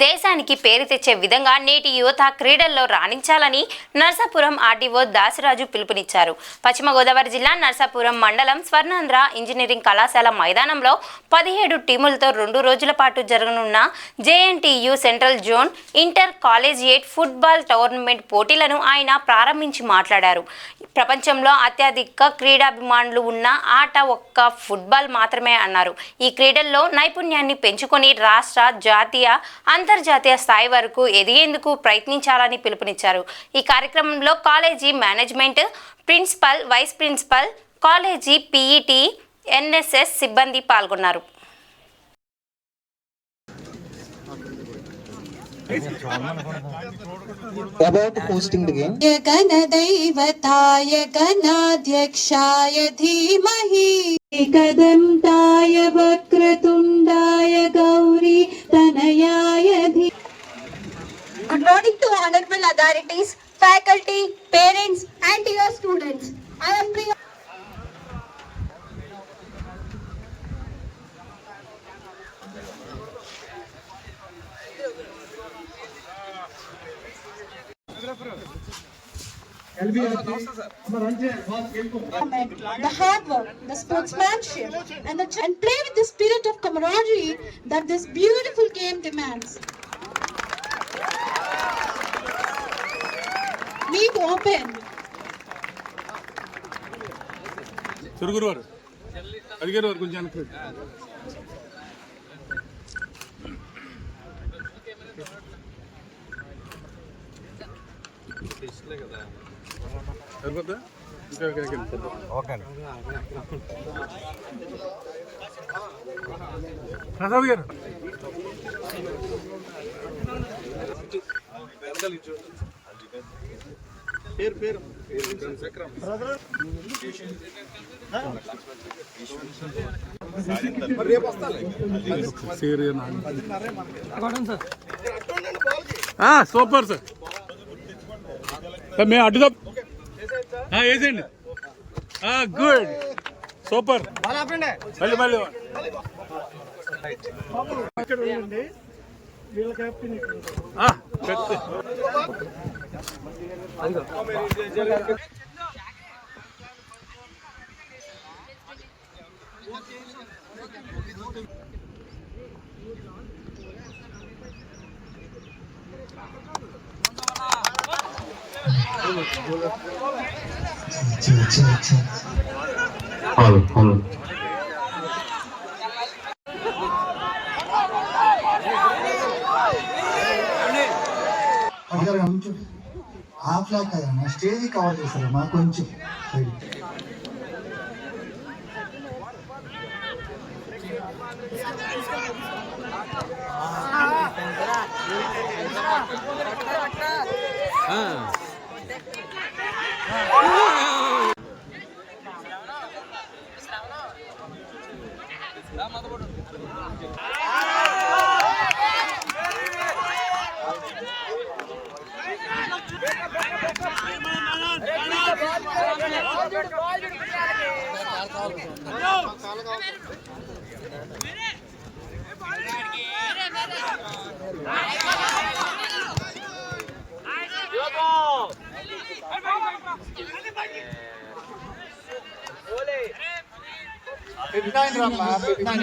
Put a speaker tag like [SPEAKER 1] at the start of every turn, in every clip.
[SPEAKER 1] దేశానికి పేరు తెచ్చే విధంగా నేటి యువత క్రీడల్లో రాణించాలని నర్సాపురం ఆర్డీఓ దాసిరాజు పిలుపునిచ్చారు. పశ్చిమ గోదావరి జిల్లా నర్సాపురం మండలం స్వర్ణాంధ్ర ఇంజనీరింగ్ కళాశాల మైదానంలో 17 టీములతో 2 రోజుల పాటు జరగనున్న JNTU central zone inter collegiate football tournament పోటీలను ఆయన ప్రారంభించి మాట్లాడారు. ప్రపంచంలో అత్యధిక క్రీడాభిమానులు ఉన్న ఆట ఒక్క ఫుట్బాల్ మాత్రమే అన్నారు. ఈ క్రీడల్లో నైపుణ్యాన్ని పెంచుకొని రాష్ట్ర, జాతీయ, అంతర్జాతీయ స్థాయి వరకు ఎదిగేందుకు ప్రయత్నించాలని పిలుపునిచ్చారు. ఈ కార్యక్రమంలో college management, principal, vice principal, college PET, NSS సిబ్బంది పాల్గొన్నారు.
[SPEAKER 2] About hosting the game.
[SPEAKER 3] गणदैवताय गणाध्यक्षाय धीमहि एकदन्ताय वक्रतुण्डाय गौरी तनयाय धी.
[SPEAKER 4] Good morning to honorable authorities, faculty, parents and dear students. I am Priya. The hard work, the sportsmanship, and play with the spirit of camaraderie that this beautiful game demands. Leave open.
[SPEAKER 5] Suruguruvaru. Adigaru konjam anukku. సరిపోద్దా? ఇంకా okay Prasad గారు పేరు super sir. మేము అడ్డుదా వేసేయండి. Good, super. మళ్ళీ మళ్ళీ
[SPEAKER 2] half lock కదమ్మా, stage cover చేస్తారు మా కొంచెం.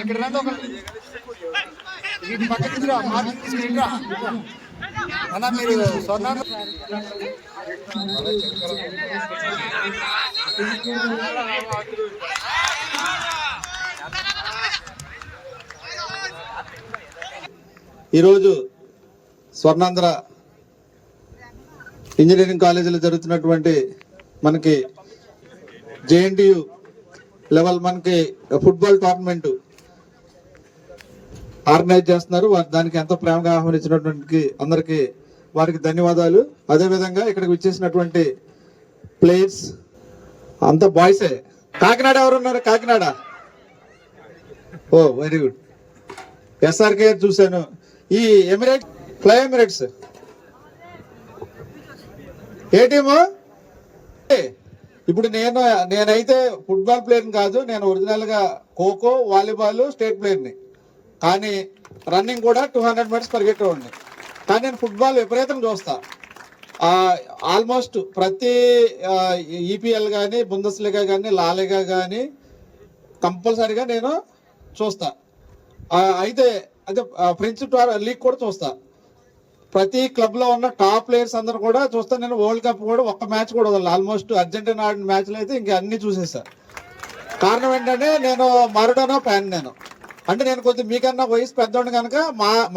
[SPEAKER 2] ఇక్కడ రండి, ఒక పక్కకి రా, మార్కెట్ రా అన్న. మీరు స్వర్ణ
[SPEAKER 6] ఈరోజు స్వర్ణాంధ్ర ఇంజనీరింగ్ కాలేజీలో జరుగుతున్నటువంటి మనకి జేఎన్టీయూ లెవెల్ మనకి ఫుట్బాల్ టోర్నమెంట్ ఆర్గనైజ్ చేస్తున్నారు. దానికి ఎంతో ప్రేమగా ఆహ్వానించినటువంటి అందరికీ వారికి ధన్యవాదాలు. అదేవిధంగా ఇక్కడికి వచ్చేసినటువంటి ప్లేయర్స్ అంతా బాయ్సే. కాకినాడ ఎవరున్నారు? కాకినాడ. ఓ వెరీ గుడ్. ఎస్ఆర్కే చూశాను. ఈ ఎమిరేట్స్, ఫ్లై ఎమిరేట్స్ ఏ టీము? ఇప్పుడు నేనైతే ఫుట్బాల్ ప్లేయర్ని కాదు, నేను ఒరిజినల్ గా ఖోఖో, వాలీబాల్ స్టేట్ ప్లేయర్ని. కానీ రన్నింగ్ కూడా 200 మీటర్స్ పరిగెట్టేవాడిని. కానీ నేను ఫుట్బాల్ విపరీతంగా చూస్తా. ఆల్మోస్ట్ ప్రతి ఈపీఎల్ కానీ, బుందెస్లీగా కానీ, లాలిగా కానీ కంపల్సరీగా నేను చూస్తా. అయితే అదే ఫ్రెంచ్ లీగ్ కూడా చూస్తా. ప్రతి క్లబ్లో ఉన్న టాప్ ప్లేయర్స్ అందరూ కూడా చూస్తా. నేను వరల్డ్ కప్ కూడా ఒక్క మ్యాచ్ కూడా వదలను. ఆల్మోస్ట్ అర్జెంటీనా ఆడిన మ్యాచ్లు అయితే ఇంకా అన్నీ చూసేసా. కారణం ఏంటంటే నేను మారడోనా ఫ్యాన్. అంటే నేను కొంచెం మీకన్నా వయసు పెద్దోడు కనుక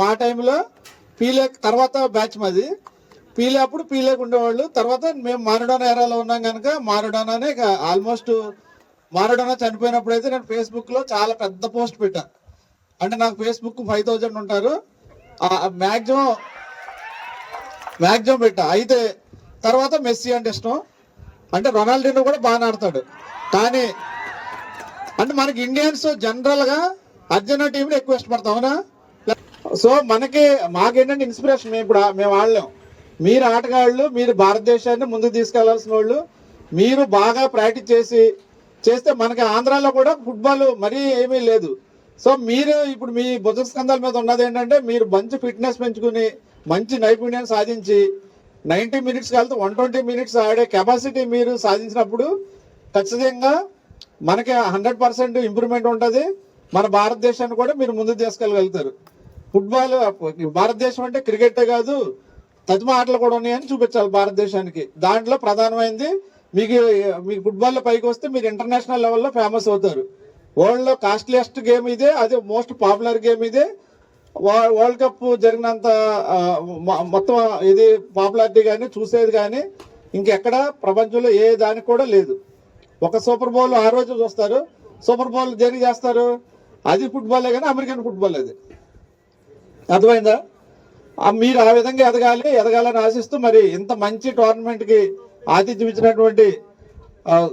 [SPEAKER 6] మా టైంలో పీలే తర్వాత బ్యాచ్ మాది. పీలే అప్పుడు పీలేకు ఉండేవాళ్ళు. తర్వాత మేము మారడోనా ఎరాలో ఉన్నాం కనుక మారడోనానే ఆల్మోస్ట్ మారడోనా చనిపోయినప్పుడు అయితే నేను ఫేస్బుక్లో చాలా పెద్ద పోస్ట్ పెట్టా. అంటే నాకు ఫేస్బుక్ 5000 ఉంటారు, మ్యాక్సిమం పెట్టా. అయితే తర్వాత మెస్సీ అంటే ఇష్టం. అంటే రొనాల్డోనో కూడా బాగా ఆడతాడు. కానీ అంటే మనకి ఇండియన్స్ జనరల్గా అర్జెంటీనా టీంని ఎక్కువ ఇష్టపడతాం, అవునా? సో మాకేంటంటే ఇన్స్పిరేషన్. మేము ఆడలేం. మీరు ఆటగాళ్ళు, మీరు భారతదేశాన్ని ముందుకు తీసుకెళ్లాల్సిన వాళ్ళు. మీరు బాగా ప్రాక్టీస్ చేస్తే మనకి ఆంధ్రాలో కూడా ఫుట్బాల్ మరీ ఏమీ లేదు. సో మీరు ఇప్పుడు మీ భుజ స్కంధాల మీద ఉన్నది ఏంటంటే మీరు మంచి ఫిట్నెస్ పెంచుకుని మంచి నైపుణ్యం సాధించి 90 మినిట్స్ కలిసి 120 మినిట్స్ ఆడే కెపాసిటీ మీరు సాధించినప్పుడు ఖచ్చితంగా మనకి 100% ఇంప్రూవ్మెంట్ ఉంటుంది. మన భారతదేశాన్ని కూడా మీరు ముందుకు తీసుకెళ్ళగలుగుతారు. ఫుట్బాల్ భారతదేశం అంటే క్రికెటే కాదు, తదిమ ఆటలు కూడా ఉన్నాయని చూపించాలి భారతదేశానికి. దాంట్లో ప్రధానమైనది మీకు ఫుట్బాల్లో పైకి వస్తే మీరు ఇంటర్నేషనల్ లెవెల్లో ఫేమస్ అవుతారు. వరల్డ్లో కాస్ట్లీయెస్ట్ గేమ్ ఇదే, అది మోస్ట్ పాపులర్ గేమ్ ఇదే. వరల్డ్ కప్ జరిగినంత మొత్తం ఇది పాపులారిటీ కానీ చూసేది కానీ ఇంకెక్కడ ప్రపంచంలో ఏ దానికి కూడా లేదు. ఒక సూపర్ బౌల్ ఆ రోజు చూస్తారు, సూపర్ బౌల్ జరిగి చేస్తారు. అది ఫుట్బాలే కానీ అమెరికన్ ఫుట్బాల్ అది. అర్థమైందా? మీరు ఆ విధంగా ఎదగాలని ఆశిస్తూ మరి ఇంత మంచి టోర్నమెంట్కి ఆతిథ్యం ఇచ్చినటువంటి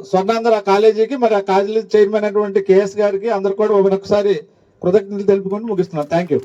[SPEAKER 6] స్వర్ణాంధ్ర కాలేజీకి, మరి ఆ కాలేజీ చైర్మన్ అయినటువంటి కేఎస్ గారికి అందరు కూడా ఒకసారి కృతజ్ఞతలు తెలుపుకొని ముగిస్తున్నాను. Thank you.